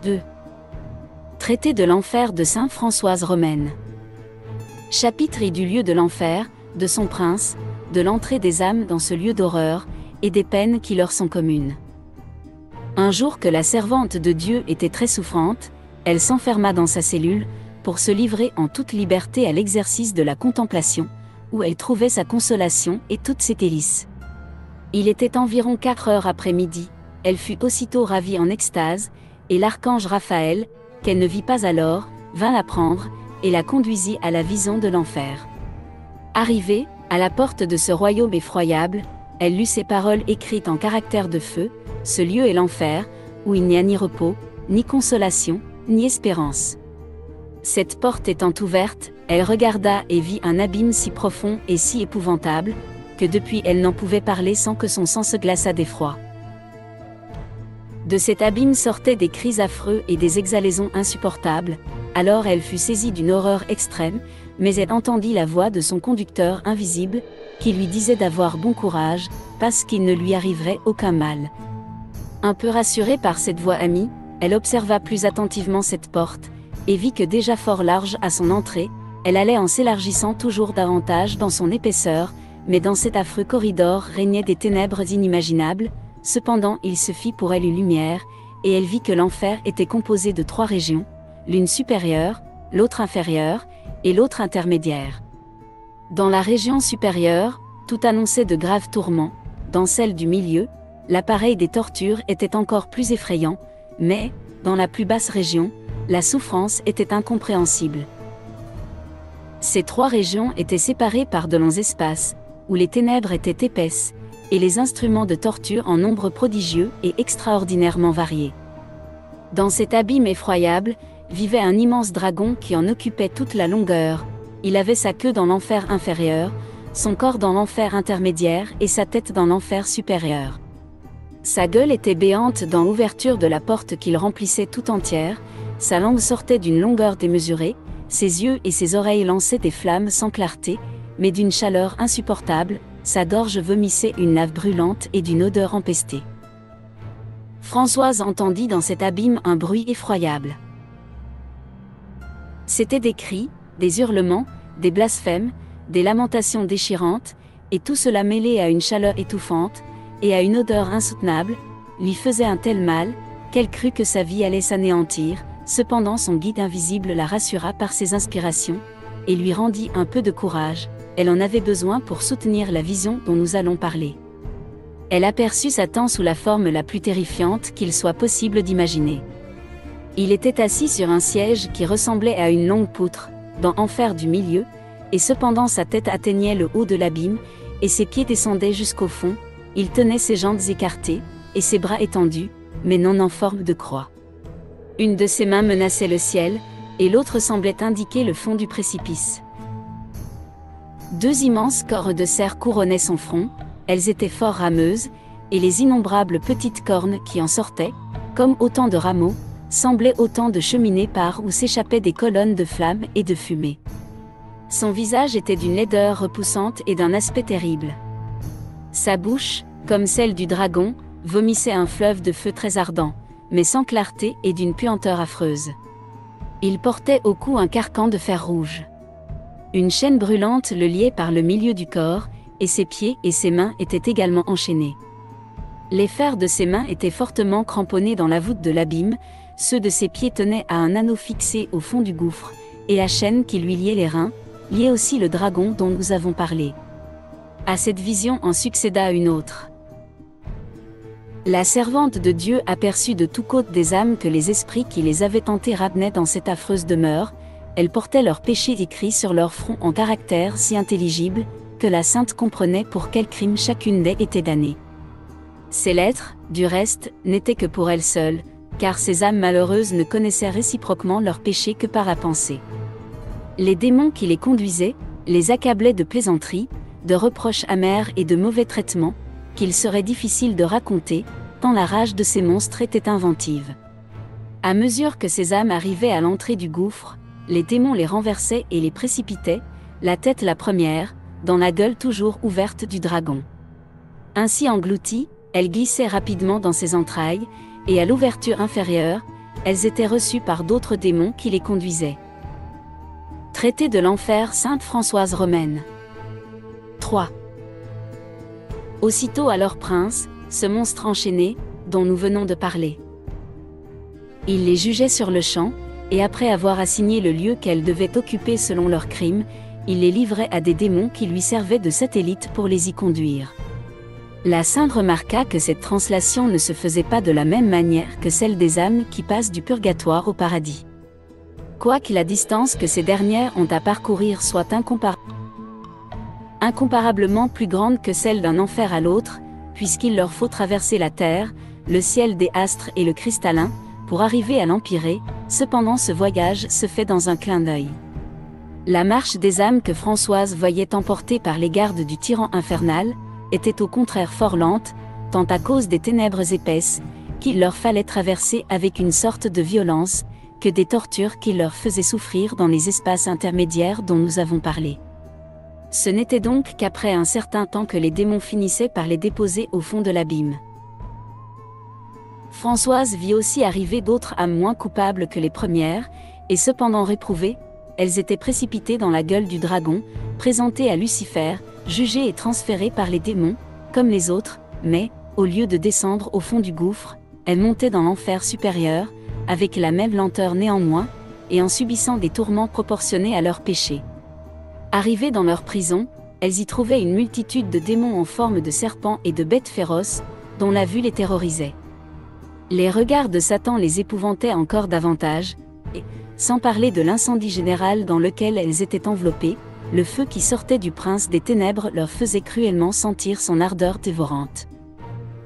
2. Traité de l'enfer de saint Françoise Romaine. Chapitre I du lieu de l'enfer, de son prince, de l'entrée des âmes dans ce lieu d'horreur, et des peines qui leur sont communes. Un jour que la servante de Dieu était très souffrante, elle s'enferma dans sa cellule, pour se livrer en toute liberté à l'exercice de la contemplation, où elle trouvait sa consolation et toutes ses délices. Il était environ 4 heures après midi, elle fut aussitôt ravie en extase, et l'archange Raphaël, qu'elle ne vit pas alors, vint la prendre, et la conduisit à la vision de l'enfer. Arrivée, à la porte de ce royaume effroyable, elle lut ces paroles écrites en caractères de feu: ce lieu est l'enfer, où il n'y a ni repos, ni consolation, ni espérance. Cette porte étant ouverte, elle regarda et vit un abîme si profond et si épouvantable, que depuis elle n'en pouvait parler sans que son sang se glaçât d'effroi. De cet abîme sortaient des cris affreux et des exhalaisons insupportables. Alors elle fut saisie d'une horreur extrême, mais elle entendit la voix de son conducteur invisible, qui lui disait d'avoir bon courage, parce qu'il ne lui arriverait aucun mal. Un peu rassurée par cette voix amie, elle observa plus attentivement cette porte, et vit que déjà fort large à son entrée, elle allait en s'élargissant toujours davantage dans son épaisseur, mais dans cet affreux corridor régnaient des ténèbres inimaginables. Cependant il se fit pour elle une lumière, et elle vit que l'enfer était composé de 3 régions, l'une supérieure, l'autre inférieure, et l'autre intermédiaire. Dans la région supérieure, tout annonçait de graves tourments. Dans celle du milieu, l'appareil des tortures était encore plus effrayant, mais, dans la plus basse région, la souffrance était incompréhensible. Ces 3 régions étaient séparées par de longs espaces, où les ténèbres étaient épaisses, et les instruments de torture en nombre prodigieux et extraordinairement variés. Dans cet abîme effroyable, vivait un immense dragon qui en occupait toute la longueur. Il avait sa queue dans l'enfer inférieur, son corps dans l'enfer intermédiaire et sa tête dans l'enfer supérieur. Sa gueule était béante dans l'ouverture de la porte qu'il remplissait tout entière, sa langue sortait d'une longueur démesurée, ses yeux et ses oreilles lançaient des flammes sans clarté, mais d'une chaleur insupportable, sa gorge vomissait une lave brûlante et d'une odeur empestée. Françoise entendit dans cet abîme un bruit effroyable. C'étaient des cris, des hurlements, des blasphèmes, des lamentations déchirantes, et tout cela mêlé à une chaleur étouffante, et à une odeur insoutenable, lui faisait un tel mal, qu'elle crut que sa vie allait s'anéantir. Cependant son guide invisible la rassura par ses inspirations, et lui rendit un peu de courage. Elle en avait besoin pour soutenir la vision dont nous allons parler. Elle aperçut Satan sous la forme la plus terrifiante qu'il soit possible d'imaginer. Il était assis sur un siège qui ressemblait à une longue poutre, dans l'enfer du milieu, et cependant sa tête atteignait le haut de l'abîme, et ses pieds descendaient jusqu'au fond. Il tenait ses jambes écartées, et ses bras étendus, mais non en forme de croix. Une de ses mains menaçait le ciel, et l'autre semblait indiquer le fond du précipice. 2 immenses cornes de cerf couronnaient son front, elles étaient fort rameuses, et les innombrables petites cornes qui en sortaient, comme autant de rameaux, semblaient autant de cheminées par où s'échappaient des colonnes de flammes et de fumée. Son visage était d'une laideur repoussante et d'un aspect terrible. Sa bouche, comme celle du dragon, vomissait un fleuve de feu très ardent, mais sans clarté et d'une puanteur affreuse. Il portait au cou un carcan de fer rouge. Une chaîne brûlante le liait par le milieu du corps, et ses pieds et ses mains étaient également enchaînés. Les fers de ses mains étaient fortement cramponnés dans la voûte de l'abîme, ceux de ses pieds tenaient à un anneau fixé au fond du gouffre, et la chaîne qui lui liait les reins, liait aussi le dragon dont nous avons parlé. À cette vision en succéda une autre. La servante de Dieu aperçut de tous côtés des âmes que les esprits qui les avaient tentées ramenaient dans cette affreuse demeure. Elles portaient leurs péchés écrits sur leur front en caractères si intelligibles, que la sainte comprenait pour quel crime chacune d'elles était damnée. Ces lettres, du reste, n'étaient que pour elles seules, car ces âmes malheureuses ne connaissaient réciproquement leurs péchés que par la pensée. Les démons qui les conduisaient, les accablaient de plaisanteries, de reproches amers et de mauvais traitements, qu'il serait difficile de raconter, tant la rage de ces monstres était inventive. À mesure que ces âmes arrivaient à l'entrée du gouffre, les démons les renversaient et les précipitaient, la tête la première, dans la gueule toujours ouverte du dragon. Ainsi engloutie, elle glissait rapidement dans ses entrailles, et à l'ouverture inférieure, elles étaient reçues par d'autres démons qui les conduisaient. Traité de l'enfer Sainte Françoise Romaine. 3. Aussitôt à leur prince, ce monstre enchaîné, dont nous venons de parler. Il les jugeait sur le champ, et après avoir assigné le lieu qu'elles devaient occuper selon leurs crimes, il les livrait à des démons qui lui servaient de satellites pour les y conduire. La Sainte remarqua que cette translation ne se faisait pas de la même manière que celle des âmes qui passent du purgatoire au paradis. Quoique la distance que ces dernières ont à parcourir soit incomparablement plus grande que celle d'un enfer à l'autre, puisqu'il leur faut traverser la terre, le ciel des astres et le cristallin, pour arriver à l'empyrée, cependant ce voyage se fait dans un clin d'œil. La marche des âmes que Françoise voyait emportées par les gardes du tyran infernal, était au contraire fort lente, tant à cause des ténèbres épaisses, qu'il leur fallait traverser avec une sorte de violence, que des tortures qui leur faisaient souffrir dans les espaces intermédiaires dont nous avons parlé. Ce n'était donc qu'après un certain temps que les démons finissaient par les déposer au fond de l'abîme. Françoise vit aussi arriver d'autres âmes moins coupables que les premières, et cependant réprouvées, elles étaient précipitées dans la gueule du dragon, présentées à Lucifer, jugées et transférées par les démons, comme les autres, mais, au lieu de descendre au fond du gouffre, elles montaient dans l'enfer supérieur, avec la même lenteur néanmoins, et en subissant des tourments proportionnés à leurs péchés. Arrivées dans leur prison, elles y trouvaient une multitude de démons en forme de serpents et de bêtes féroces, dont la vue les terrorisait. Les regards de Satan les épouvantaient encore davantage, et, sans parler de l'incendie général dans lequel elles étaient enveloppées, le feu qui sortait du prince des ténèbres leur faisait cruellement sentir son ardeur dévorante.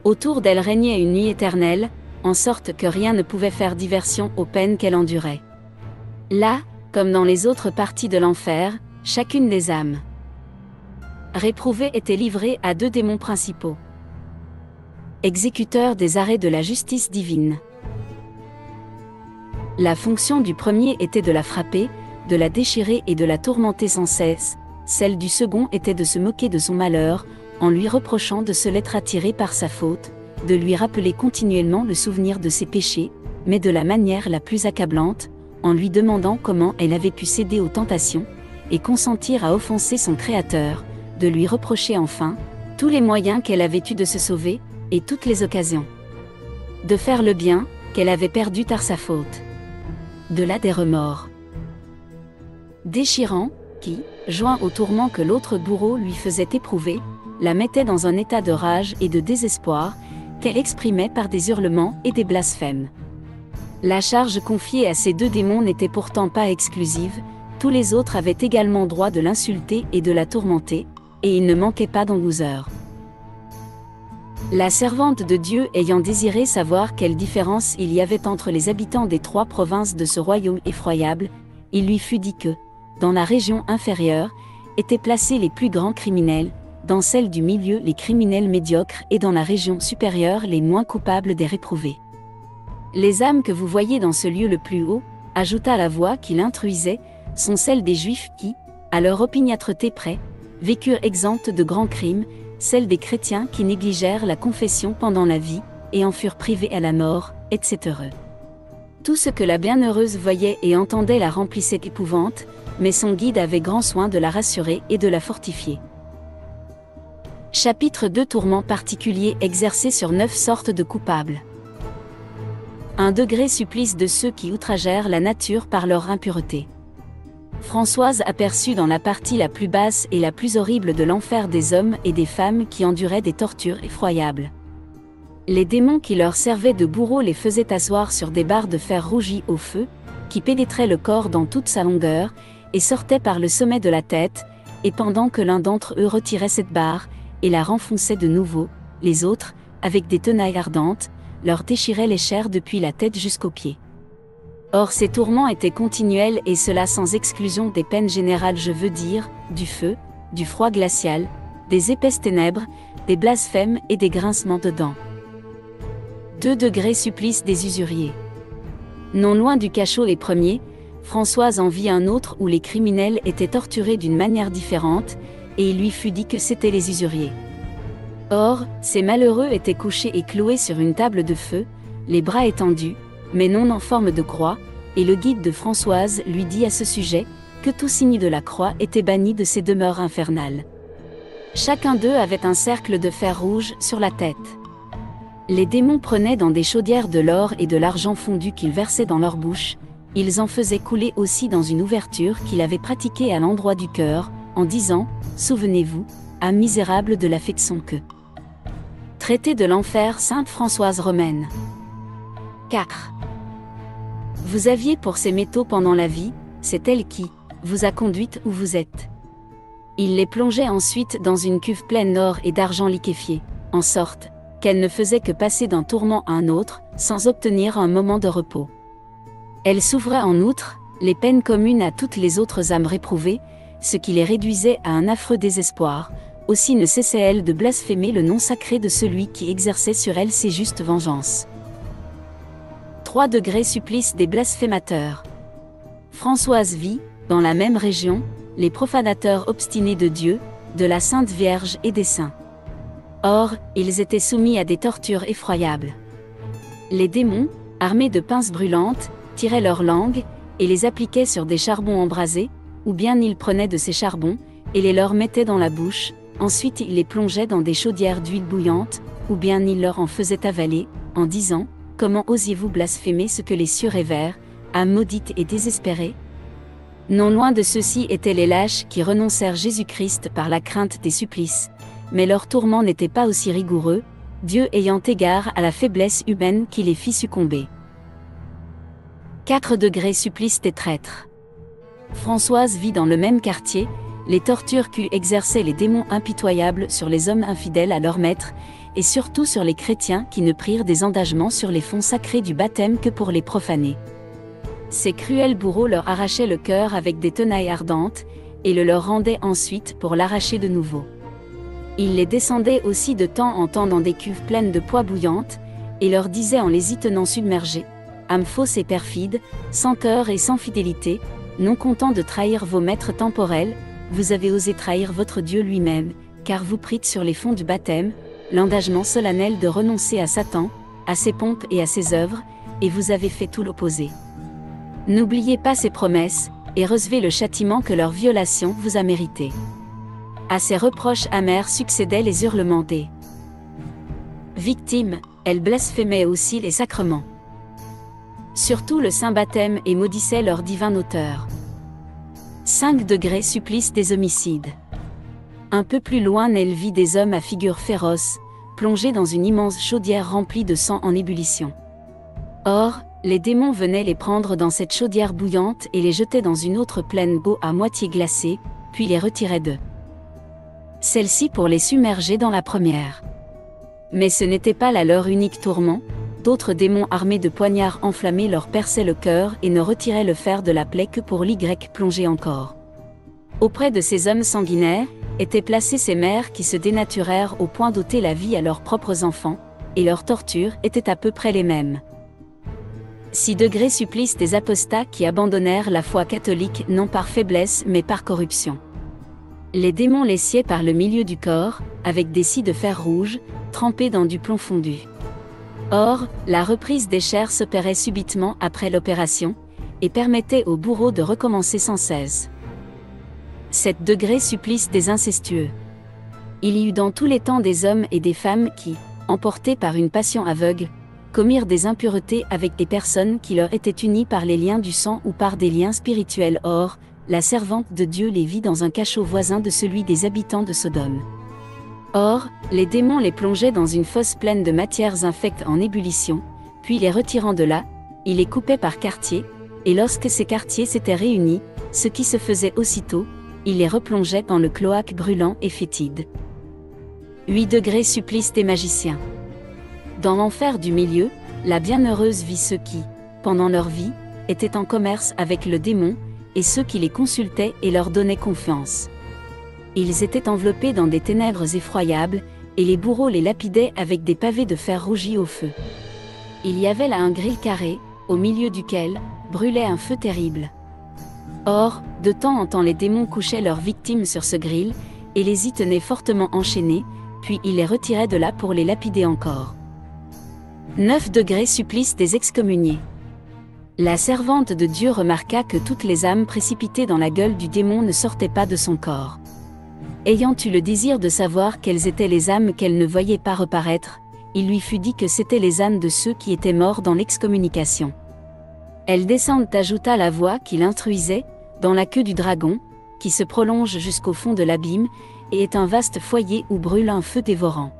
Autour d'elles régnait une nuit éternelle, en sorte que rien ne pouvait faire diversion aux peines qu'elle endurait. Là, comme dans les autres parties de l'enfer, chacune des âmes réprouvées était livrée à deux démons principaux, exécuteurs des arrêts de la justice divine. La fonction du premier était de la frapper, de la déchirer et de la tourmenter sans cesse, celle du second était de se moquer de son malheur, en lui reprochant de se l'être attiré par sa faute, de lui rappeler continuellement le souvenir de ses péchés, mais de la manière la plus accablante, en lui demandant comment elle avait pu céder aux tentations, et consentir à offenser son Créateur, de lui reprocher enfin tous les moyens qu'elle avait eus de se sauver, et toutes les occasions de faire le bien, qu'elle avait perdu par sa faute. De là des remords déchirants, qui, joints aux tourments que l'autre bourreau lui faisait éprouver, la mettaient dans un état de rage et de désespoir, qu'elle exprimait par des hurlements et des blasphèmes. La charge confiée à ces deux démons n'était pourtant pas exclusive, tous les autres avaient également droit de l'insulter et de la tourmenter, et il ne manquait pas d'engouseurs. La servante de Dieu ayant désiré savoir quelle différence il y avait entre les habitants des trois provinces de ce royaume effroyable, il lui fut dit que, dans la région inférieure, étaient placés les plus grands criminels, dans celle du milieu les criminels médiocres et dans la région supérieure les moins coupables des réprouvés. Les âmes que vous voyez dans ce lieu le plus haut, ajouta la voix qui l'instruisait, sont celles des Juifs qui, à leur opiniâtreté près, vécurent exemptes de grands crimes, celles des chrétiens qui négligèrent la confession pendant la vie, et en furent privés à la mort, etc. Tout ce que la bienheureuse voyait et entendait la remplissait d'épouvante, mais son guide avait grand soin de la rassurer et de la fortifier. Chapitre 2 Tourments particuliers exercés sur 9 sortes de coupables. 1 degré supplice de ceux qui outragèrent la nature par leur impureté. Françoise aperçut dans la partie la plus basse et la plus horrible de l'enfer des hommes et des femmes qui enduraient des tortures effroyables. Les démons qui leur servaient de bourreaux les faisaient asseoir sur des barres de fer rougies au feu, qui pénétraient le corps dans toute sa longueur, et sortaient par le sommet de la tête, et pendant que l'un d'entre eux retirait cette barre, et la renfonçait de nouveau, les autres, avec des tenailles ardentes, leur déchiraient les chairs depuis la tête jusqu'aux pieds. Or ces tourments étaient continuels et cela sans exclusion des peines générales, je veux dire, du feu, du froid glacial, des épaisses ténèbres, des blasphèmes et des grincements de dents. 2 degrés supplice des usuriers. Non loin du cachot les premiers, Françoise en vit un autre où les criminels étaient torturés d'une manière différente, et il lui fut dit que c'étaient les usuriers. Or, ces malheureux étaient couchés et cloués sur une table de feu, les bras étendus, mais non en forme de croix, et le guide de Françoise lui dit à ce sujet que tout signe de la croix était banni de ces demeures infernales. Chacun d'eux avait un cercle de fer rouge sur la tête. Les démons prenaient dans des chaudières de l'or et de l'argent fondu qu'ils versaient dans leur bouche, ils en faisaient couler aussi dans une ouverture qu'il avait pratiquée à l'endroit du cœur, en disant « Souvenez-vous, âme misérable de la son que. » Traité de l'enfer Sainte Françoise Romaine. 4. Vous aviez pour ces métaux pendant la vie, c'est elle qui vous a conduite où vous êtes. Il les plongeait ensuite dans une cuve pleine d'or et d'argent liquéfié, en sorte qu'elle ne faisait que passer d'un tourment à un autre, sans obtenir un moment de repos. Elle s'ouvrait en outre les peines communes à toutes les autres âmes réprouvées, ce qui les réduisait à un affreux désespoir. Aussi ne cessait-elle de blasphémer le nom sacré de celui qui exerçait sur elle ses justes vengeances. 3 degrés supplice des blasphémateurs. Françoise vit, dans la même région, les profanateurs obstinés de Dieu, de la Sainte Vierge et des saints. Or, ils étaient soumis à des tortures effroyables. Les démons, armés de pinces brûlantes, tiraient leur langue, et les appliquaient sur des charbons embrasés, ou bien ils prenaient de ces charbons, et les leur mettaient dans la bouche, ensuite ils les plongeaient dans des chaudières d'huile bouillante, ou bien ils leur en faisaient avaler, en disant « Comment osiez-vous blasphémer ce que les cieux révèrent, âme maudite et désespérée ?» Non loin de ceux-ci étaient les lâches qui renoncèrent Jésus-Christ par la crainte des supplices, mais leur tourment n'était pas aussi rigoureux, Dieu ayant égard à la faiblesse humaine qui les fit succomber. 4 degrés supplice des traîtres. Françoise vit dans le même quartier, les tortures qu'eût exercées les démons impitoyables sur les hommes infidèles à leur maître, et surtout sur les chrétiens qui ne prirent des engagements sur les fonds sacrés du baptême que pour les profaner. Ces cruels bourreaux leur arrachaient le cœur avec des tenailles ardentes, et le leur rendaient ensuite pour l'arracher de nouveau. Ils les descendaient aussi de temps en temps dans des cuves pleines de poix bouillantes, et leur disaient en les y tenant submergés, âmes fausses et perfides, sans cœur et sans fidélité, non contents de trahir vos maîtres temporels, vous avez osé trahir votre Dieu lui-même, car vous prîtes sur les fonds du baptême, l'engagement solennel de renoncer à Satan, à ses pompes et à ses œuvres, et vous avez fait tout l'opposé. N'oubliez pas ces promesses, et recevez le châtiment que leur violation vous a mérité. À ces reproches amers succédaient les hurlements des victimes, elles blasphémaient aussi les sacrements. Surtout le saint baptême et maudissaient leur divin auteur. 5 degrés supplice des homicides. Un peu plus loin elle vit des hommes à figure féroce, plongés dans une immense chaudière remplie de sang en ébullition. Or, les démons venaient les prendre dans cette chaudière bouillante et les jetaient dans une autre pleine d'eau à moitié glacée, puis les retiraient de celle-ci pour les submerger dans la première. Mais ce n'était pas là leur unique tourment, d'autres démons armés de poignards enflammés leur perçaient le cœur et ne retiraient le fer de la plaie que pour l'y plonger encore. Auprès de ces hommes sanguinaires, étaient placées ces mères qui se dénaturèrent au point d'ôter la vie à leurs propres enfants, et leurs tortures étaient à peu près les mêmes. 6 degrés supplice des apostats qui abandonnèrent la foi catholique non par faiblesse mais par corruption. Les démons les sciaient par le milieu du corps, avec des scies de fer rouge, trempés dans du plomb fondu. Or, la reprise des chairs s'opérait subitement après l'opération, et permettait aux bourreaux de recommencer sans cesse. 7 degrés supplice des incestueux. Il y eut dans tous les temps des hommes et des femmes qui, emportés par une passion aveugle, commirent des impuretés avec des personnes qui leur étaient unies par les liens du sang ou par des liens spirituels. Or, la servante de Dieu les vit dans un cachot voisin de celui des habitants de Sodome. Or, les démons les plongeaient dans une fosse pleine de matières infectes en ébullition, puis les retirant de là, ils les coupaient par quartiers, et lorsque ces quartiers s'étaient réunis, ce qui se faisait aussitôt, ils les replongeaient dans le cloaque brûlant et fétide. 8 degrés supplice des magiciens. Dans l'enfer du milieu, la bienheureuse vit ceux qui, pendant leur vie, étaient en commerce avec le démon, et ceux qui les consultaient et leur donnaient confiance. Ils étaient enveloppés dans des ténèbres effroyables, et les bourreaux les lapidaient avec des pavés de fer rougi au feu. Il y avait là un gril carré, au milieu duquel brûlait un feu terrible. Or, de temps en temps les démons couchaient leurs victimes sur ce gril, et les y tenaient fortement enchaînées, puis ils les retiraient de là pour les lapider encore. 9 degrés supplice des excommuniés. La servante de Dieu remarqua que toutes les âmes précipitées dans la gueule du démon ne sortaient pas de son corps. Ayant eu le désir de savoir quelles étaient les âmes qu'elle ne voyait pas reparaître, il lui fut dit que c'étaient les âmes de ceux qui étaient morts dans l'excommunication. Elles descendent, ajouta la voix qui l'instruisait, dans la queue du dragon, qui se prolonge jusqu'au fond de l'abîme, et est un vaste foyer où brûle un feu dévorant.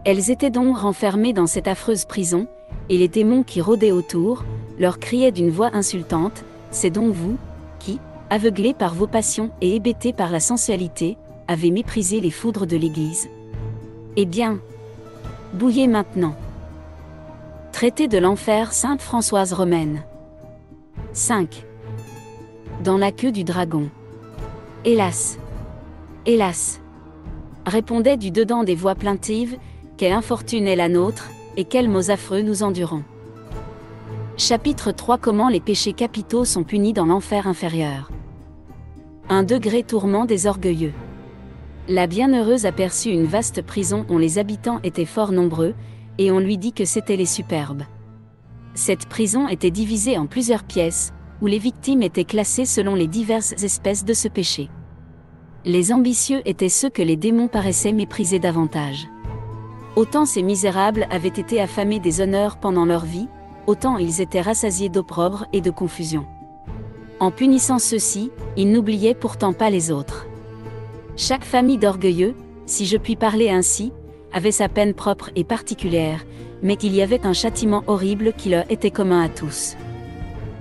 Elles étaient donc renfermées dans cette affreuse prison, et les démons qui rôdaient autour, leur criaient d'une voix insultante, « C'est donc vous, qui, aveuglés par vos passions et hébétés par la sensualité, avez méprisé les foudres de l'Église. Eh bien, bouillez maintenant. » Traité de l'enfer Sainte Françoise Romaine. 5. Dans la queue du dragon. Hélas! Hélas! Répondaient du dedans des voix plaintives, quelle infortune est la nôtre, et quels maux affreux nous endurons. Chapitre 3. Comment les péchés capitaux sont punis dans l'enfer inférieur. 1 degré tourment des orgueilleux. La bienheureuse aperçut une vaste prison dont les habitants étaient fort nombreux, et on lui dit que c'étaient les superbes. Cette prison était divisée en plusieurs pièces, où les victimes étaient classées selon les diverses espèces de ce péché. Les ambitieux étaient ceux que les démons paraissaient mépriser davantage. Autant ces misérables avaient été affamés des honneurs pendant leur vie, autant ils étaient rassasiés d'opprobre et de confusion. En punissant ceux-ci, ils n'oubliaient pourtant pas les autres. Chaque famille d'orgueilleux, si je puis parler ainsi, avait sa peine propre et particulière, mais qu'il y avait un châtiment horrible qui leur était commun à tous.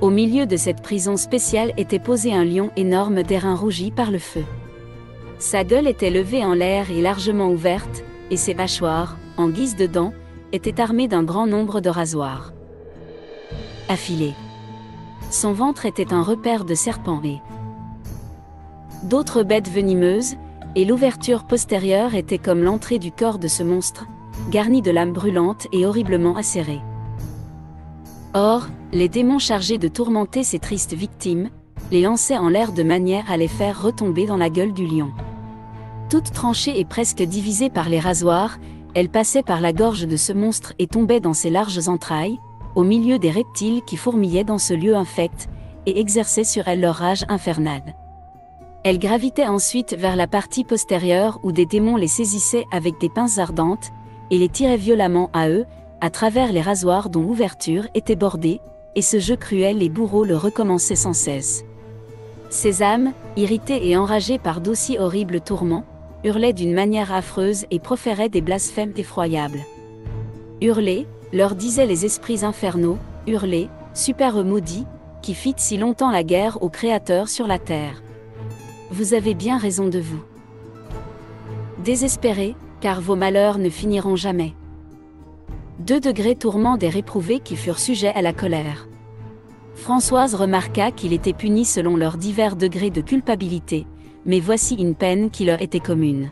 Au milieu de cette prison spéciale était posé un lion énorme d'airain rougi par le feu. Sa gueule était levée en l'air et largement ouverte, et ses mâchoires, en guise de dents, étaient armées d'un grand nombre de rasoirs affilés. Son ventre était un repaire de serpents et d'autres bêtes venimeuses, et l'ouverture postérieure était comme l'entrée du corps de ce monstre, garni de lames brûlantes et horriblement acérées. Or, les démons chargés de tourmenter ces tristes victimes, les lançaient en l'air de manière à les faire retomber dans la gueule du lion. Toutes tranchées et presque divisées par les rasoirs, elles passaient par la gorge de ce monstre et tombaient dans ses larges entrailles, au milieu des reptiles qui fourmillaient dans ce lieu infect, et exerçaient sur elles leur rage infernale. Elles gravitaient ensuite vers la partie postérieure où des démons les saisissaient avec des pinces ardentes, et les tiraient violemment à eux, à travers les rasoirs dont l'ouverture était bordée, et ce jeu cruel et bourreau le recommençait sans cesse. Ces âmes, irritées et enragées par d'aussi horribles tourments, hurlaient d'une manière affreuse et proféraient des blasphèmes effroyables. Hurlez, leur disaient les esprits infernaux, hurlez, super maudits, qui fîtes si longtemps la guerre au Créateur sur la terre. Vous avez bien raison de vous désespérez, car vos malheurs ne finiront jamais. 2 degrés tourment des réprouvés qui furent sujets à la colère. Françoise remarqua qu'il était puni selon leurs divers degrés de culpabilité, mais voici une peine qui leur était commune.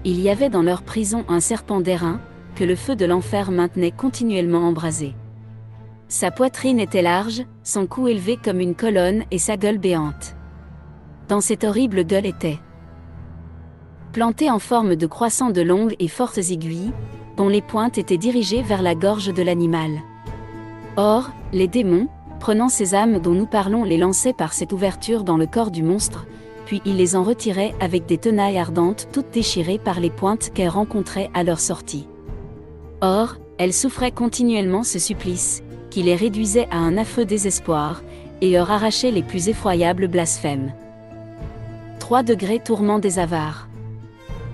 Il y avait dans leur prison un serpent d'airain, que le feu de l'enfer maintenait continuellement embrasé. Sa poitrine était large, son cou élevé comme une colonne et sa gueule béante. Dans cette horrible gueule étaient plantées en forme de croissant de longues et fortes aiguilles, dont les pointes étaient dirigées vers la gorge de l'animal. Or, les démons, prenant ces âmes dont nous parlons, les lançaient par cette ouverture dans le corps du monstre, puis ils les en retiraient avec des tenailles ardentes toutes déchirées par les pointes qu'elles rencontraient à leur sortie. Or, elles souffraient continuellement ce supplice, qui les réduisait à un affreux désespoir, et leur arrachait les plus effroyables blasphèmes. 3 degrés tourment des avares.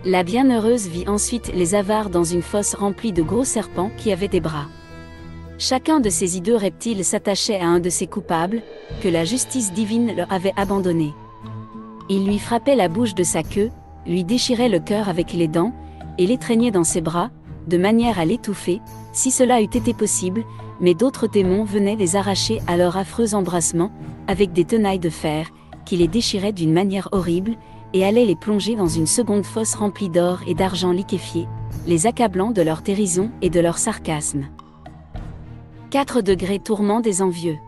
La bienheureuse vit ensuite les avares dans une fosse remplie de gros serpents qui avaient des bras. Chacun de ces hideux reptiles s'attachait à un de ces coupables, que la justice divine leur avait abandonnés. Il lui frappait la bouche de sa queue, lui déchirait le cœur avec les dents, et l'étreignait dans ses bras, de manière à l'étouffer, si cela eût été possible, mais d'autres démons venaient les arracher à leur affreux embrassement, avec des tenailles de fer, qui les déchiraient d'une manière horrible, et allaient les plonger dans une seconde fosse remplie d'or et d'argent liquéfié, les accablant de leur dérision et de leur sarcasme. 4 degrés tourment des envieux.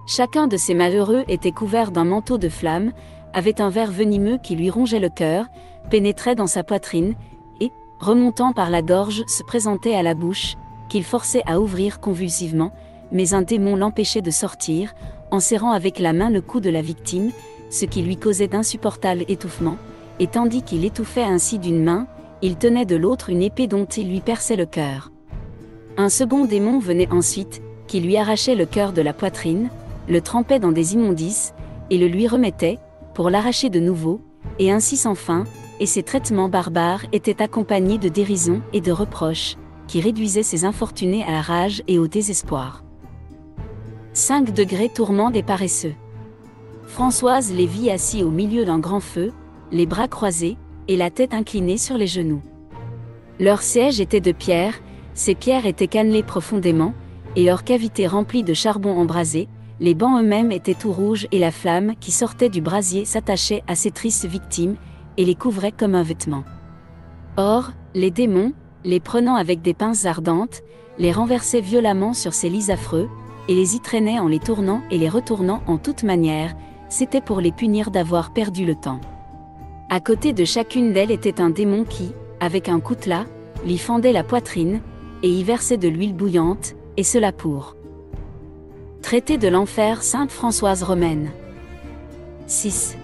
Chacun de ces malheureux était couvert d'un manteau de flammes, avait un ver venimeux qui lui rongeait le cœur, pénétrait dans sa poitrine, et, remontant par la gorge, se présentait à la bouche, qu'il forçait à ouvrir convulsivement, mais un démon l'empêchait de sortir, en serrant avec la main le cou de la victime, ce qui lui causait d'insupportables étouffements, et tandis qu'il étouffait ainsi d'une main, il tenait de l'autre une épée dont il lui perçait le cœur. Un second démon venait ensuite, qui lui arrachait le cœur de la poitrine, le trempait dans des immondices, et le lui remettait, pour l'arracher de nouveau, et ainsi sans fin, et ces traitements barbares étaient accompagnés de dérision et de reproches, qui réduisaient ces infortunés à la rage et au désespoir. 5 degrés tourment des paresseux. Françoise les vit assis au milieu d'un grand feu, les bras croisés, et la tête inclinée sur les genoux. Leur siège était de pierre, ces pierres étaient cannelées profondément, et leurs cavités remplies de charbon embrasé, les bancs eux-mêmes étaient tout rouges et la flamme qui sortait du brasier s'attachait à ces tristes victimes, et les couvrait comme un vêtement. Or, les démons, les prenant avec des pinces ardentes, les renversaient violemment sur ces lits affreux, et les y traînaient en les tournant et les retournant en toute manière, c'était pour les punir d'avoir perdu le temps. À côté de chacune d'elles était un démon qui, avec un coutelas, lui fendait la poitrine, et y versait de l'huile bouillante, et cela pour traiter de l'enfer Sainte Françoise Romaine. 6.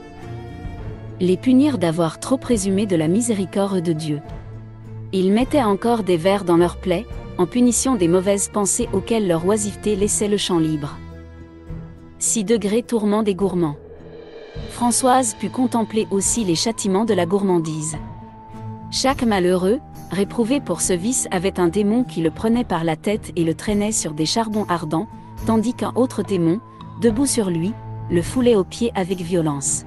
Les punir d'avoir trop présumé de la miséricorde de Dieu. Ils mettaient encore des vers dans leurs plaies, en punition des mauvaises pensées auxquelles leur oisiveté laissait le champ libre. 6 degrés tourment des gourmands. Françoise put contempler aussi les châtiments de la gourmandise. Chaque malheureux, réprouvé pour ce vice, avait un démon qui le prenait par la tête et le traînait sur des charbons ardents, tandis qu'un autre démon, debout sur lui, le foulait aux pieds avec violence.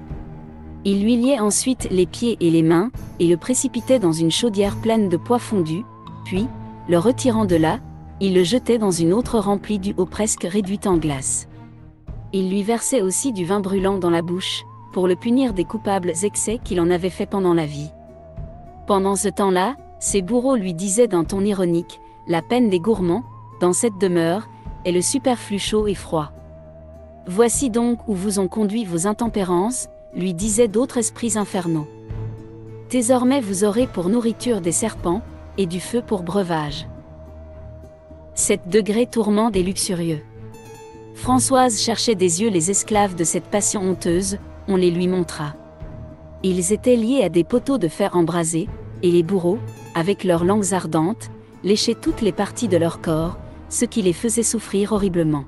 Il lui liait ensuite les pieds et les mains, et le précipitait dans une chaudière pleine de pois fondus, puis, le retirant de là, il le jetait dans une autre remplie d'eau presque réduite en glace. Il lui versait aussi du vin brûlant dans la bouche, pour le punir des coupables excès qu'il en avait fait pendant la vie. Pendant ce temps-là, ses bourreaux lui disaient d'un ton ironique, « La peine des gourmands, dans cette demeure, est le superflu chaud et froid. Voici donc où vous ont conduit vos intempérances, lui disaient d'autres esprits infernaux. Désormais vous aurez pour nourriture des serpents, et du feu pour breuvage. » 7 degrés tourment des luxurieux. Françoise cherchait des yeux les esclaves de cette passion honteuse, on les lui montra. Ils étaient liés à des poteaux de fer embrasés, et les bourreaux, avec leurs langues ardentes, léchaient toutes les parties de leur corps, ce qui les faisait souffrir horriblement.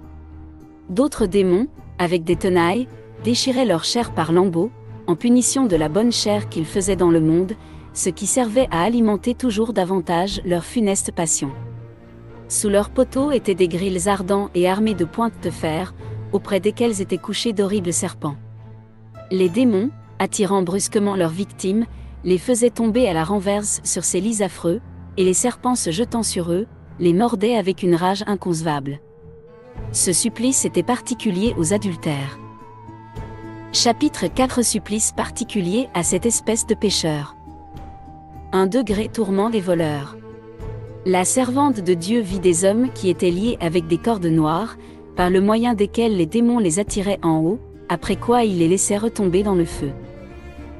D'autres démons, avec des tenailles, déchiraient leur chair par lambeaux, en punition de la bonne chair qu'ils faisaient dans le monde, ce qui servait à alimenter toujours davantage leur funeste passion. Sous leurs poteaux étaient des grilles ardents et armés de pointes de fer, auprès desquelles étaient couchés d'horribles serpents. Les démons, attirant brusquement leurs victimes, les faisaient tomber à la renverse sur ces lits affreux, et les serpents se jetant sur eux, les mordaient avec une rage inconcevable. Ce supplice était particulier aux adultères. Chapitre 4. Supplice particulier à cette espèce de pécheurs. 1 degré tourment des voleurs. La servante de Dieu vit des hommes qui étaient liés avec des cordes noires, par le moyen desquels les démons les attiraient en haut, après quoi il les laissait retomber dans le feu.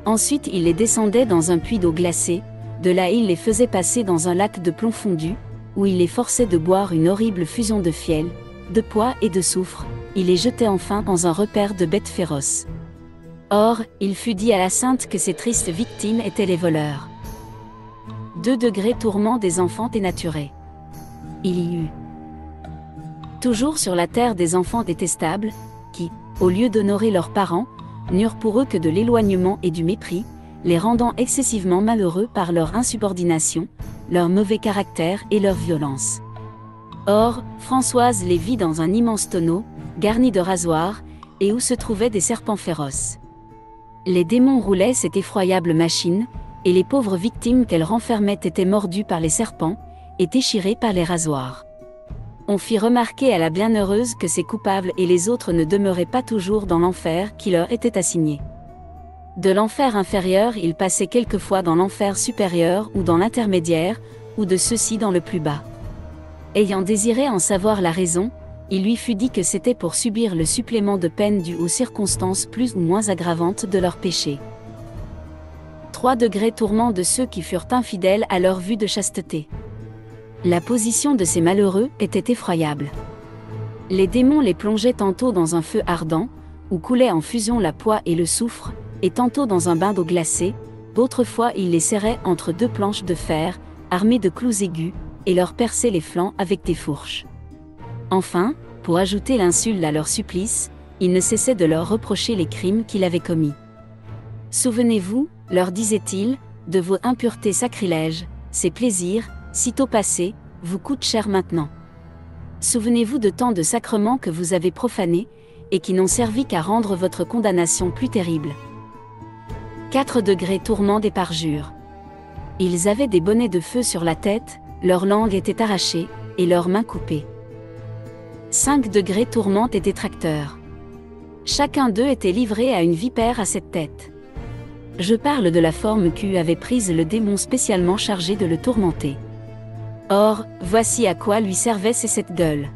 Ensuite il les descendait dans un puits d'eau glacée, de là il les faisait passer dans un lac de plomb fondu, où il les forçait de boire une horrible fusion de fiel, de pois et de soufre, il les jetait enfin dans un repaire de bêtes féroces. Or, il fut dit à la sainte que ces tristes victimes étaient les voleurs. 2 degrés tourment des enfants dénaturés. Il y eut toujours sur la terre des enfants détestables, qui, au lieu d'honorer leurs parents, n'eurent pour eux que de l'éloignement et du mépris, les rendant excessivement malheureux par leur insubordination, leur mauvais caractère et leur violence. Or, Françoise les vit dans un immense tonneau, garni de rasoirs, et où se trouvaient des serpents féroces. Les démons roulaient cette effroyable machine, et les pauvres victimes qu'elle renfermait étaient mordues par les serpents, et déchirées par les rasoirs. On fit remarquer à la bienheureuse que ces coupables et les autres ne demeuraient pas toujours dans l'enfer qui leur était assigné. De l'enfer inférieur ils passaient quelquefois dans l'enfer supérieur ou dans l'intermédiaire, ou de ceux-ci dans le plus bas. Ayant désiré en savoir la raison, il lui fut dit que c'était pour subir le supplément de peine dû aux circonstances plus ou moins aggravantes de leur péché. 3 degrés tourment de ceux qui furent infidèles à leur vue de chasteté. La position de ces malheureux était effroyable. Les démons les plongeaient tantôt dans un feu ardent, où coulaient en fusion la poix et le soufre, et tantôt dans un bain d'eau glacée, d'autres fois ils les serraient entre deux planches de fer, armées de clous aigus, et leur perçaient les flancs avec des fourches. Enfin, pour ajouter l'insulte à leur supplice, ils ne cessaient de leur reprocher les crimes qu'il avait commis. Souvenez-vous, leur disait-il, de vos impuretés sacrilèges, ces plaisirs, sitôt passés, vous coûtent cher maintenant. Souvenez-vous de tant de sacrements que vous avez profanés, et qui n'ont servi qu'à rendre votre condamnation plus terrible. 4 degrés tourment des parjures. Ils avaient des bonnets de feu sur la tête, leur langue était arrachée, et leurs mains coupées. 5 degrés tourmente et détracteurs. Chacun d'eux était livré à une vipère à 7 têtes. Je parle de la forme qu'eût avait prise le démon spécialement chargé de le tourmenter. Or, voici à quoi lui servaient ces 7 gueules.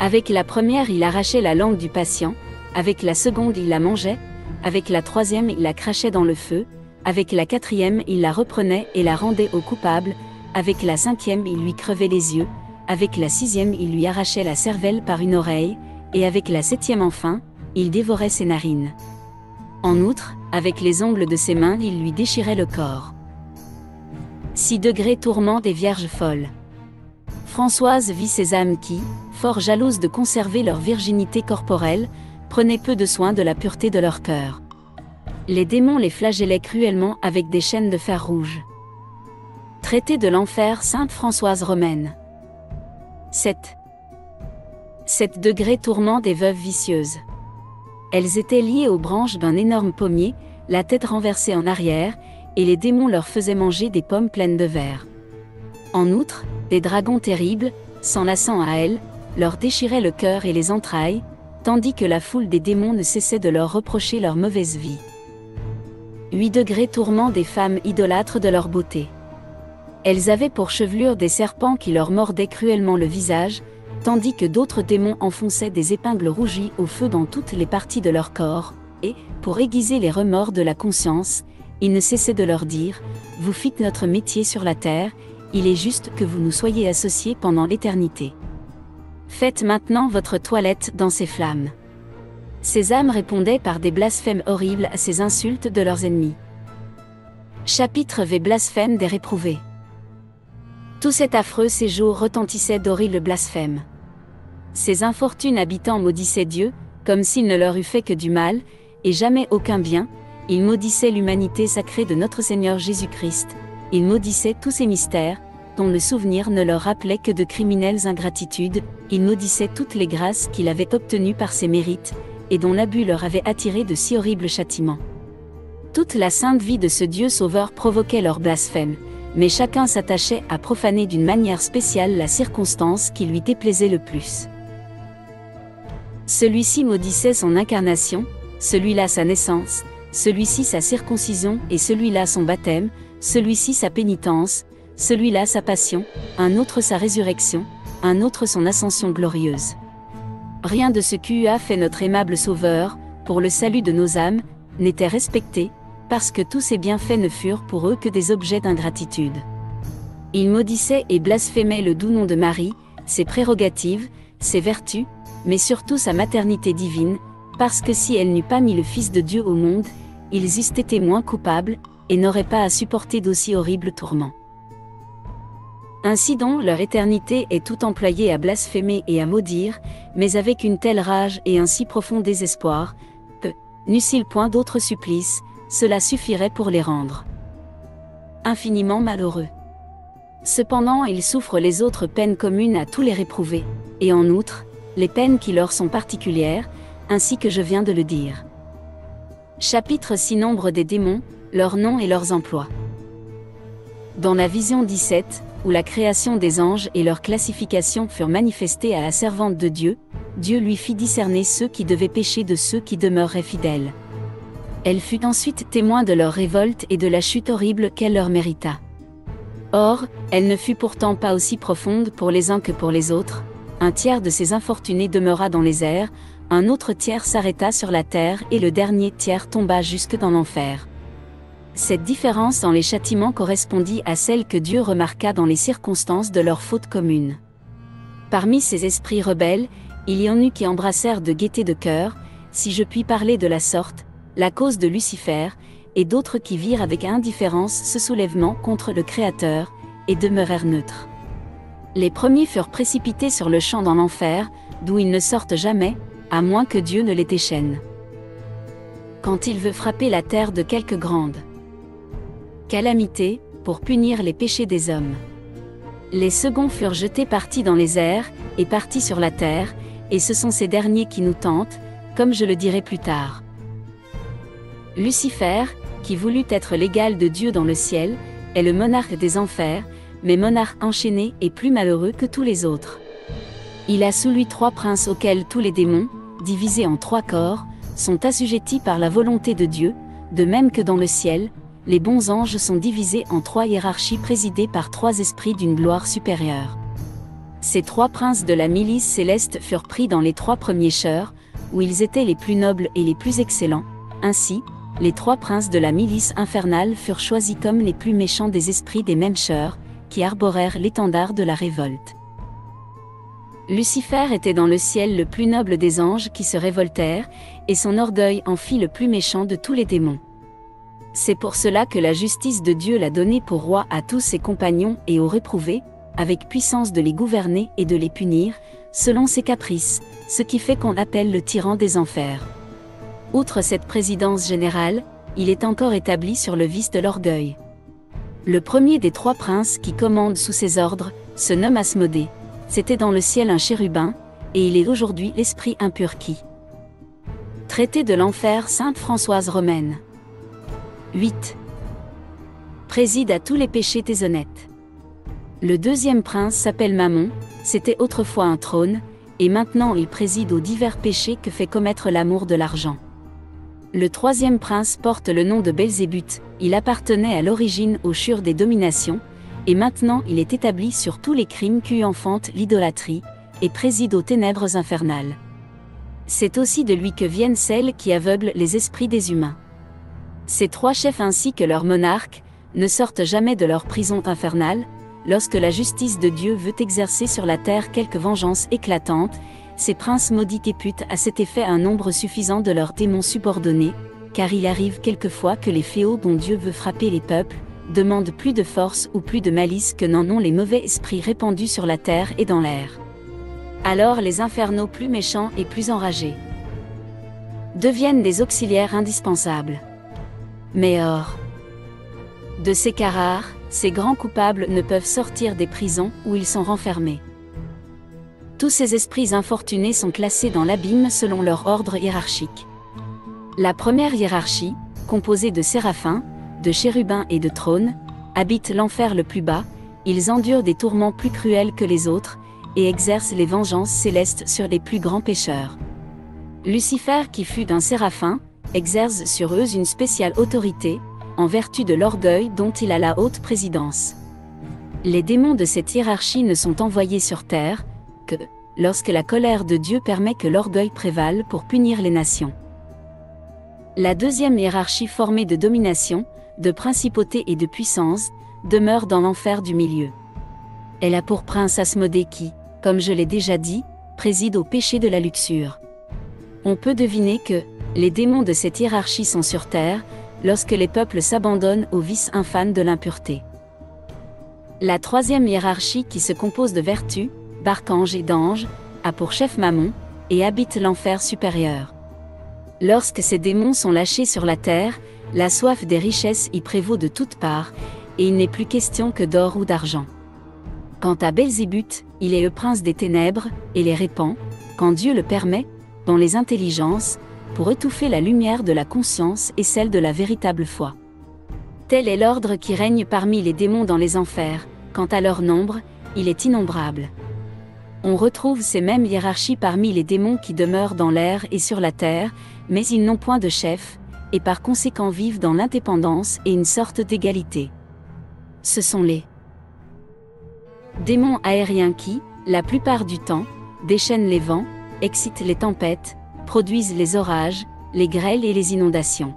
Avec la première il arrachait la langue du patient, avec la seconde il la mangeait, avec la troisième il la crachait dans le feu, avec la quatrième il la reprenait et la rendait au coupable, avec la cinquième il lui crevait les yeux, avec la sixième il lui arrachait la cervelle par une oreille, et avec la septième enfin, il dévorait ses narines. En outre, avec les ongles de ses mains il lui déchirait le corps. 6 degrés tourment des vierges folles. Françoise vit ces âmes qui, fort jalouses de conserver leur virginité corporelle, prenaient peu de soin de la pureté de leur cœur. Les démons les flagellaient cruellement avec des chaînes de fer rouge. Traité de l'enfer Sainte Françoise Romaine. 7 degrés tourment des veuves vicieuses. Elles étaient liées aux branches d'un énorme pommier, la tête renversée en arrière, et les démons leur faisaient manger des pommes pleines de vers. En outre, des dragons terribles, s'enlaçant à elles, leur déchiraient le cœur et les entrailles, tandis que la foule des démons ne cessait de leur reprocher leur mauvaise vie. 8 degrés tourment des femmes idolâtres de leur beauté. Elles avaient pour chevelure des serpents qui leur mordaient cruellement le visage, tandis que d'autres démons enfonçaient des épingles rougies au feu dans toutes les parties de leur corps, et, pour aiguiser les remords de la conscience, ils ne cessaient de leur dire « Vous fîtes notre métier sur la terre, il est juste que vous nous soyez associés pendant l'éternité. Faites maintenant votre toilette dans ces flammes. » Ces âmes répondaient par des blasphèmes horribles à ces insultes de leurs ennemis. Chapitre V. Blasphème des réprouvés. Tout cet affreux séjour retentissait d'horribles blasphèmes. Ces infortunes habitants maudissaient Dieu, comme s'il ne leur eût fait que du mal, et jamais aucun bien. Ils maudissaient l'humanité sacrée de notre Seigneur Jésus-Christ. Ils maudissaient tous ces mystères, dont le souvenir ne leur rappelait que de criminelles ingratitudes. Ils maudissaient toutes les grâces qu'il avait obtenues par ses mérites, et dont l'abus leur avait attiré de si horribles châtiments. Toute la sainte vie de ce Dieu sauveur provoquait leur blasphème, mais chacun s'attachait à profaner d'une manière spéciale la circonstance qui lui déplaisait le plus. Celui-ci maudissait son incarnation, celui-là sa naissance, celui-ci sa circoncision et celui-là son baptême, celui-ci sa pénitence, celui-là sa passion, un autre sa résurrection, un autre son ascension glorieuse. Rien de ce qu'eût fait notre aimable Sauveur, pour le salut de nos âmes, n'était respecté, parce que tous ses bienfaits ne furent pour eux que des objets d'ingratitude. Ils maudissaient et blasphémaient le doux nom de Marie, ses prérogatives, ses vertus, mais surtout sa maternité divine, parce que si elle n'eût pas mis le Fils de Dieu au monde, ils eussent été moins coupables, et n'auraient pas à supporter d'aussi horribles tourments. Ainsi donc leur éternité est tout employée à blasphémer et à maudire, mais avec une telle rage et un si profond désespoir, que, n'eussent-ils point d'autre supplice, cela suffirait pour les rendre infiniment malheureux. Cependant ils souffrent les autres peines communes à tous les réprouvés, et en outre, les peines qui leur sont particulières, ainsi que je viens de le dire. Chapitre 6. Nombre des démons, leurs noms et leurs emplois. Dans la vision 17, où la création des anges et leur classification furent manifestées à la servante de Dieu, Dieu lui fit discerner ceux qui devaient pécher de ceux qui demeureraient fidèles. Elle fut ensuite témoin de leur révolte et de la chute horrible qu'elle leur mérita. Or, elle ne fut pourtant pas aussi profonde pour les uns que pour les autres. Un tiers de ces infortunés demeura dans les airs, un autre tiers s'arrêta sur la terre et le dernier tiers tomba jusque dans l'enfer. Cette différence dans les châtiments correspondit à celle que Dieu remarqua dans les circonstances de leur faute commune. Parmi ces esprits rebelles, Il y en eut qui embrassèrent de gaieté de cœur, si je puis parler de la sorte, la cause de Lucifer, et d'autres qui virent avec indifférence ce soulèvement contre le Créateur, et demeurèrent neutres. Les premiers furent précipités sur le champ dans l'enfer, d'où ils ne sortent jamais, à moins que Dieu ne les déchaîne. Quand il veut frapper la terre de quelque grande calamité, pour punir les péchés des hommes. Les seconds furent jetés partis dans les airs, et partis sur la terre, et ce sont ces derniers qui nous tentent, comme je le dirai plus tard. Lucifer, qui voulut être l'égal de Dieu dans le ciel, est le monarque des enfers, mais monarque enchaîné et plus malheureux que tous les autres. Il a sous lui 3 princes auxquels tous les démons, divisés en 3 corps, sont assujettis par la volonté de Dieu, de même que dans le ciel, les bons anges sont divisés en 3 hiérarchies présidées par 3 esprits d'une gloire supérieure. Ces 3 princes de la milice céleste furent pris dans les 3 premiers chœurs, où ils étaient les plus nobles et les plus excellents. Ainsi, les 3 princes de la milice infernale furent choisis comme les plus méchants des esprits des mêmes chœurs, qui arborèrent l'étendard de la révolte. Lucifer était dans le ciel le plus noble des anges qui se révoltèrent, et son orgueil en fit le plus méchant de tous les démons. C'est pour cela que la justice de Dieu l'a donné pour roi à tous ses compagnons et aux réprouvés, avec puissance de les gouverner et de les punir, selon ses caprices, ce qui fait qu'on l'appelle le tyran des enfers. Outre cette présidence générale, il est encore établi sur le vice de l'orgueil. Le premier des 3 princes qui commandent sous ses ordres, se nomme Asmodée. C'était dans le ciel un chérubin, et il est aujourd'hui l'esprit impur qui. Traité de l'enfer Sainte Françoise Romaine. 8. Préside à tous les péchés tes honnêtes. Le deuxième prince s'appelle Mammon, c'était autrefois un trône, et maintenant il préside aux divers péchés que fait commettre l'amour de l'argent. Le troisième prince porte le nom de Belzébuth, il appartenait à l'origine au chur des dominations, et maintenant il est établi sur tous les crimes qui enfantent l'idolâtrie, et préside aux ténèbres infernales. C'est aussi de lui que viennent celles qui aveuglent les esprits des humains. Ces 3 chefs ainsi que leurs monarques, ne sortent jamais de leur prison infernale, lorsque la justice de Dieu veut exercer sur la terre quelque vengeance éclatante, ces princes maudits éputent à cet effet un nombre suffisant de leurs démons subordonnés, car il arrive quelquefois que les fléaux dont Dieu veut frapper les peuples, demandent plus de force ou plus de malice que n'en ont les mauvais esprits répandus sur la terre et dans l'air. Alors les infernaux plus méchants et plus enragés deviennent des auxiliaires indispensables. Mais or, de ces cas rares, ces grands coupables ne peuvent sortir des prisons où ils sont renfermés. Tous ces esprits infortunés sont classés dans l'abîme selon leur ordre hiérarchique. La première hiérarchie, composée de séraphins, de chérubins et de trônes, habite l'enfer le plus bas, ils endurent des tourments plus cruels que les autres, et exercent les vengeances célestes sur les plus grands pécheurs. Lucifer qui fut d'un séraphin, exerce sur eux une spéciale autorité, en vertu de l'orgueil dont il a la haute présidence. Les démons de cette hiérarchie ne sont envoyés sur terre, que, lorsque la colère de Dieu permet que l'orgueil prévale pour punir les nations. La deuxième hiérarchie formée de domination, de principauté et de puissance, demeure dans l'enfer du milieu. Elle a pour prince Asmodée qui, comme je l'ai déjà dit, préside au péché de la luxure. On peut deviner que, les démons de cette hiérarchie sont sur terre, lorsque les peuples s'abandonnent au vice infâme de l'impureté. La troisième hiérarchie qui se compose de vertus, d'archanges et d'anges, a pour chef Mammon, et habite l'enfer supérieur. Lorsque ces démons sont lâchés sur la terre, la soif des richesses y prévaut de toutes parts, et il n'est plus question que d'or ou d'argent. Quant à Belzébuth, il est le prince des ténèbres, et les répand, quand Dieu le permet, dans les intelligences, pour étouffer la lumière de la conscience et celle de la véritable foi. Tel est l'ordre qui règne parmi les démons dans les enfers, quant à leur nombre, il est innombrable. On retrouve ces mêmes hiérarchies parmi les démons qui demeurent dans l'air et sur la terre, mais ils n'ont point de chef, et par conséquent vivent dans l'indépendance et une sorte d'égalité. Ce sont les démons aériens qui, la plupart du temps, déchaînent les vents, excitent les tempêtes, produisent les orages, les grêles et les inondations.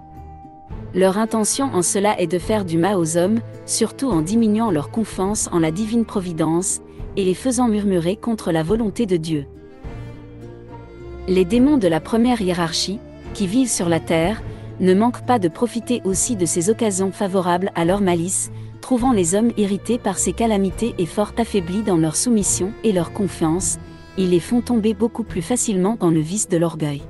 Leur intention en cela est de faire du mal aux hommes, surtout en diminuant leur confiance en la divine providence, et les faisant murmurer contre la volonté de Dieu. Les démons de la première hiérarchie, qui vivent sur la terre, ne manquent pas de profiter aussi de ces occasions favorables à leur malice, trouvant les hommes irrités par ces calamités et fort affaiblis dans leur soumission et leur confiance, ils les font tomber beaucoup plus facilement dans le vice de l'orgueil.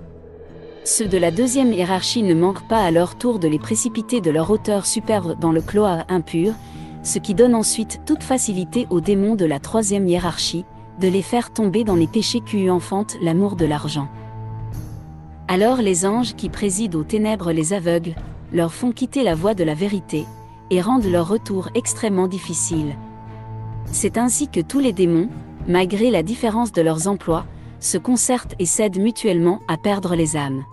Ceux de la deuxième hiérarchie ne manquent pas à leur tour de les précipiter de leur hauteur superbe dans le cloaque impur, ce qui donne ensuite toute facilité aux démons de la troisième hiérarchie, de les faire tomber dans les péchés qui enfantent l'amour de l'argent. Alors les anges qui président aux ténèbres les aveugles, leur font quitter la voie de la vérité, et rendent leur retour extrêmement difficile. C'est ainsi que tous les démons, malgré la différence de leurs emplois, se concertent et s'aident mutuellement à perdre les âmes.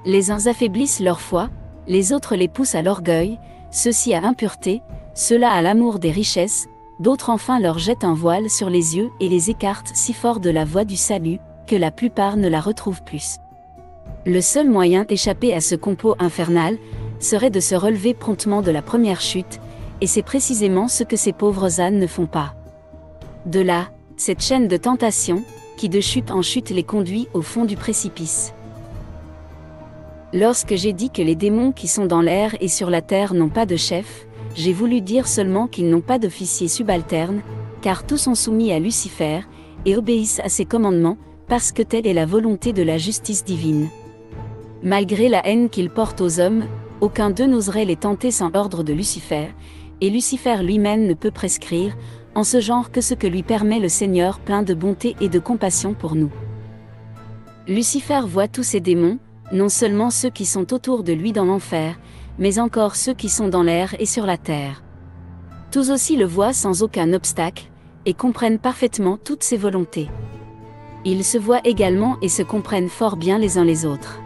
Les uns affaiblissent leur foi, les autres les poussent à l'orgueil, ceux-ci à l'impureté, ceux-là à l'amour des richesses, d'autres enfin leur jettent un voile sur les yeux et les écartent si fort de la voie du salut, que la plupart ne la retrouvent plus. Le seul moyen d'échapper à ce complot infernal, serait de se relever promptement de la première chute, et c'est précisément ce que ces pauvres ânes ne font pas. De là, cette chaîne de tentation, qui de chute en chute les conduit au fond du précipice. Lorsque j'ai dit que les démons qui sont dans l'air et sur la terre n'ont pas de chef, j'ai voulu dire seulement qu'ils n'ont pas d'officier subalterne, car tous sont soumis à Lucifer, et obéissent à ses commandements, parce que telle est la volonté de la justice divine. Malgré la haine qu'ils portent aux hommes, aucun d'eux n'oserait les tenter sans l'ordre de Lucifer, et Lucifer lui-même ne peut prescrire, en ce genre que ce que lui permet le Seigneur plein de bonté et de compassion pour nous. Lucifer voit tous ces démons, non seulement ceux qui sont autour de lui dans l'enfer, mais encore ceux qui sont dans l'air et sur la terre. Tous aussi le voient sans aucun obstacle, et comprennent parfaitement toutes ses volontés. Ils se voient également et se comprennent fort bien les uns les autres.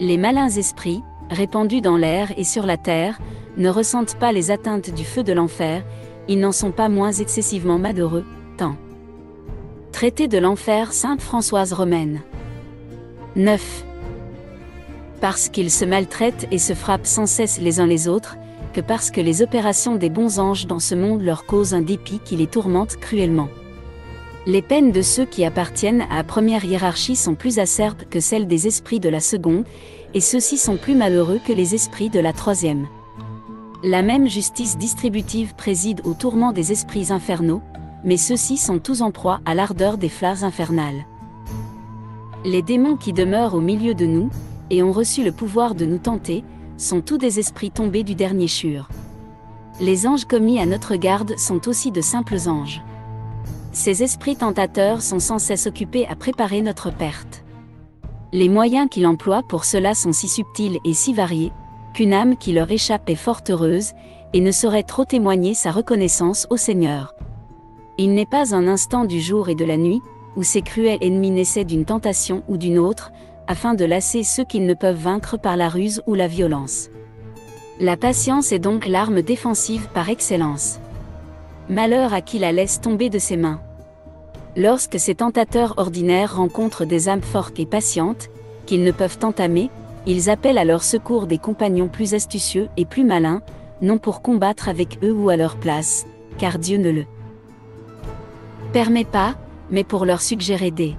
Les malins esprits, répandus dans l'air et sur la terre, ne ressentent pas les atteintes du feu de l'enfer, ils n'en sont pas moins excessivement malheureux, tant. Traité de l'enfer Sainte Françoise Romaine. 9. Parce qu'ils se maltraitent et se frappent sans cesse les uns les autres, que parce que les opérations des bons anges dans ce monde leur causent un dépit qui les tourmente cruellement. Les peines de ceux qui appartiennent à la première hiérarchie sont plus acerbes que celles des esprits de la seconde, et ceux-ci sont plus malheureux que les esprits de la troisième. La même justice distributive préside au tourment des esprits infernaux, mais ceux-ci sont tous en proie à l'ardeur des flammes infernales. Les démons qui demeurent au milieu de nous, et ont reçu le pouvoir de nous tenter, sont tous des esprits tombés du dernier chur. Les anges commis à notre garde sont aussi de simples anges. Ces esprits tentateurs sont sans cesse occupés à préparer notre perte. Les moyens qu'ils emploient pour cela sont si subtils et si variés, qu'une âme qui leur échappe est fort heureuse, et ne saurait trop témoigner sa reconnaissance au Seigneur. Il n'est pas un instant du jour et de la nuit, où ces cruels ennemis n'essaient d'une tentation ou d'une autre, afin de lasser ceux qu'ils ne peuvent vaincre par la ruse ou la violence. La patience est donc l'arme défensive par excellence. Malheur à qui la laisse tomber de ses mains. Lorsque ces tentateurs ordinaires rencontrent des âmes fortes et patientes, qu'ils ne peuvent entamer, ils appellent à leur secours des compagnons plus astucieux et plus malins, non pour combattre avec eux ou à leur place, car Dieu ne le permet pas, mais pour leur suggérer des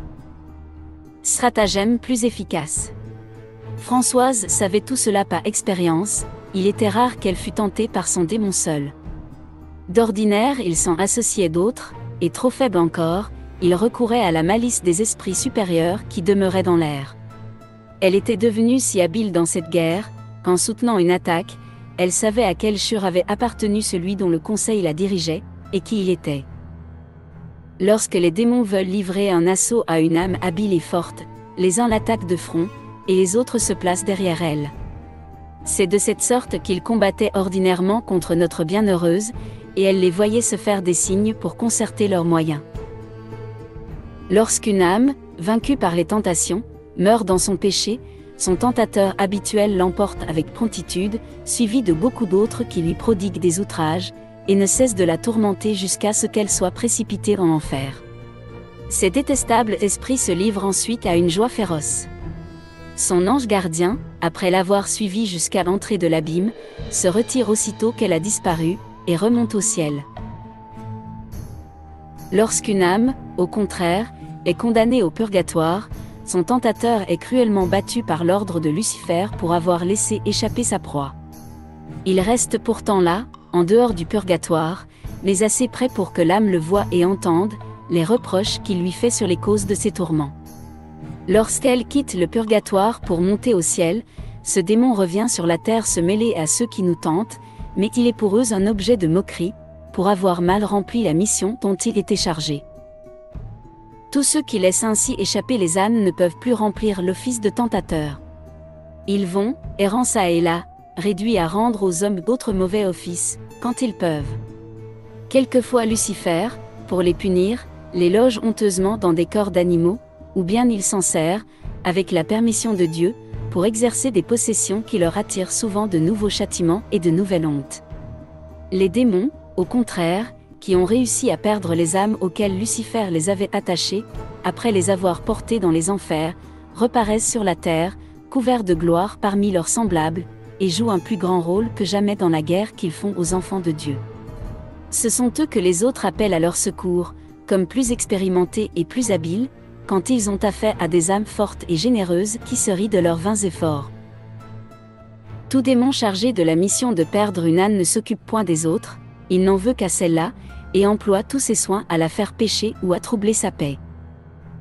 stratagèmes plus efficaces. Françoise savait tout cela par expérience, il était rare qu'elle fût tentée par son démon seul. D'ordinaire il s'en associait d'autres, et trop faible encore, il recourait à la malice des esprits supérieurs qui demeuraient dans l'air. Elle était devenue si habile dans cette guerre, qu'en soutenant une attaque, elle savait à quel chur avait appartenu celui dont le conseil la dirigeait, et qui il était. Lorsque les démons veulent livrer un assaut à une âme habile et forte, les uns l'attaquent de front, et les autres se placent derrière elle. C'est de cette sorte qu'ils combattaient ordinairement contre notre bienheureuse, et elle les voyait se faire des signes pour concerter leurs moyens. Lorsqu'une âme, vaincue par les tentations, meurt dans son péché, son tentateur habituel l'emporte avec promptitude, suivi de beaucoup d'autres qui lui prodiguent des outrages, et ne cesse de la tourmenter jusqu'à ce qu'elle soit précipitée en enfer. Ces détestables esprits se livrent ensuite à une joie féroce. Son ange gardien, après l'avoir suivie jusqu'à l'entrée de l'abîme, se retire aussitôt qu'elle a disparu, et remonte au ciel. Lorsqu'une âme, au contraire, est condamné au purgatoire, son tentateur est cruellement battu par l'ordre de Lucifer pour avoir laissé échapper sa proie. Il reste pourtant là, en dehors du purgatoire, mais assez près pour que l'âme le voie et entende les reproches qu'il lui fait sur les causes de ses tourments. Lorsqu'elle quitte le purgatoire pour monter au ciel, ce démon revient sur la terre se mêler à ceux qui nous tentent, mais il est pour eux un objet de moquerie, pour avoir mal rempli la mission dont il était chargé. Tous ceux qui laissent ainsi échapper les âmes ne peuvent plus remplir l'office de tentateur. Ils vont, errant çà et là, réduits à rendre aux hommes d'autres mauvais offices, quand ils peuvent. Quelquefois Lucifer, pour les punir, les loge honteusement dans des corps d'animaux, ou bien il s'en sert, avec la permission de Dieu, pour exercer des possessions qui leur attirent souvent de nouveaux châtiments et de nouvelles hontes. Les démons, au contraire, qui ont réussi à perdre les âmes auxquelles Lucifer les avait attachées, après les avoir portées dans les enfers, reparaissent sur la terre, couverts de gloire parmi leurs semblables, et jouent un plus grand rôle que jamais dans la guerre qu'ils font aux enfants de Dieu. Ce sont eux que les autres appellent à leur secours, comme plus expérimentés et plus habiles, quand ils ont affaire à des âmes fortes et généreuses qui se rient de leurs vains efforts. Tout démon chargé de la mission de perdre une âme ne s'occupe point des autres, il n'en veut qu'à celle-là, et emploie tous ses soins à la faire pécher ou à troubler sa paix.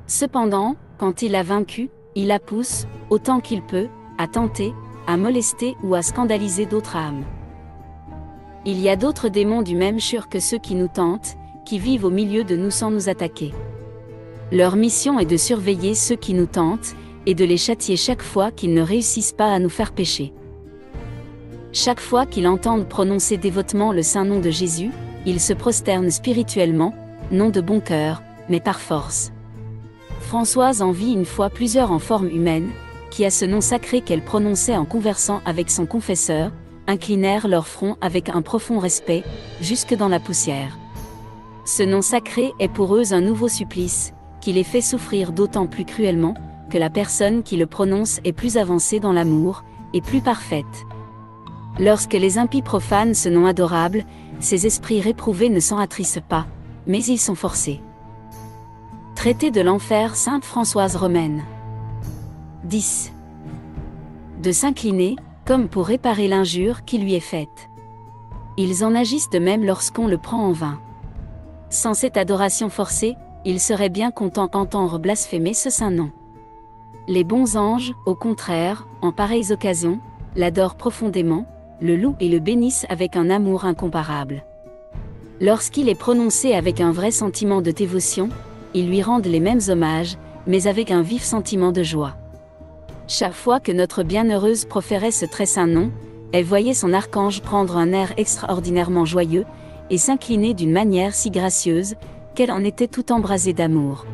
Cependant, quand il l'a vaincue, il la pousse, autant qu'il peut, à tenter, à molester ou à scandaliser d'autres âmes. Il y a d'autres démons du même genre que ceux qui nous tentent, qui vivent au milieu de nous sans nous attaquer. Leur mission est de surveiller ceux qui nous tentent, et de les châtier chaque fois qu'ils ne réussissent pas à nous faire pécher. Chaque fois qu'ils entendent prononcer dévotement le saint nom de Jésus, ils se prosternent spirituellement, non de bon cœur, mais par force. Françoise en vit une fois plusieurs en forme humaine, qui à ce nom sacré qu'elle prononçait en conversant avec son confesseur, inclinèrent leur front avec un profond respect, jusque dans la poussière. Ce nom sacré est pour eux un nouveau supplice, qui les fait souffrir d'autant plus cruellement, que la personne qui le prononce est plus avancée dans l'amour, et plus parfaite. Lorsque les impies profanent ce nom adorable, ces esprits réprouvés ne s'en attrissent pas, mais ils sont forcés. Traité de l'enfer Sainte Françoise Romaine. 10. De s'incliner, comme pour réparer l'injure qui lui est faite. Ils en agissent de même lorsqu'on le prend en vain. Sans cette adoration forcée, il serait bien content d'entendre blasphémer ce saint nom. Les bons anges, au contraire, en pareilles occasions, l'adorent profondément, le louent et le bénissent avec un amour incomparable. Lorsqu'il est prononcé avec un vrai sentiment de dévotion, ils lui rendent les mêmes hommages, mais avec un vif sentiment de joie. Chaque fois que notre bienheureuse proférait ce très saint nom, elle voyait son archange prendre un air extraordinairement joyeux, et s'incliner d'une manière si gracieuse, qu'elle en était tout embrasée d'amour.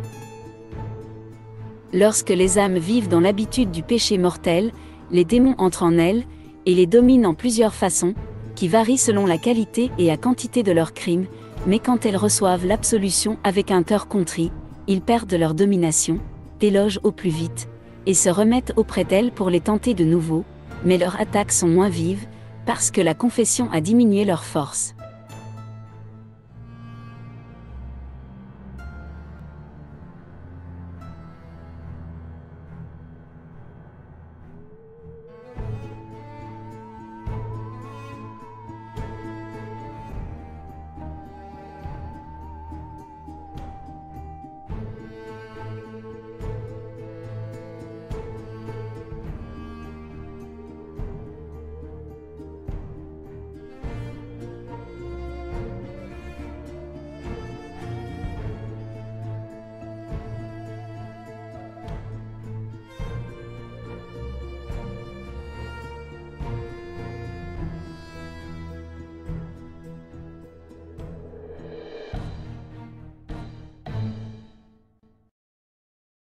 Lorsque les âmes vivent dans l'habitude du péché mortel, les démons entrent en elles, et les dominent en plusieurs façons, qui varient selon la qualité et la quantité de leurs crimes, mais quand elles reçoivent l'absolution avec un cœur contrit, ils perdent leur domination, délogent au plus vite, et se remettent auprès d'elles pour les tenter de nouveau, mais leurs attaques sont moins vives, parce que la confession a diminué leur force.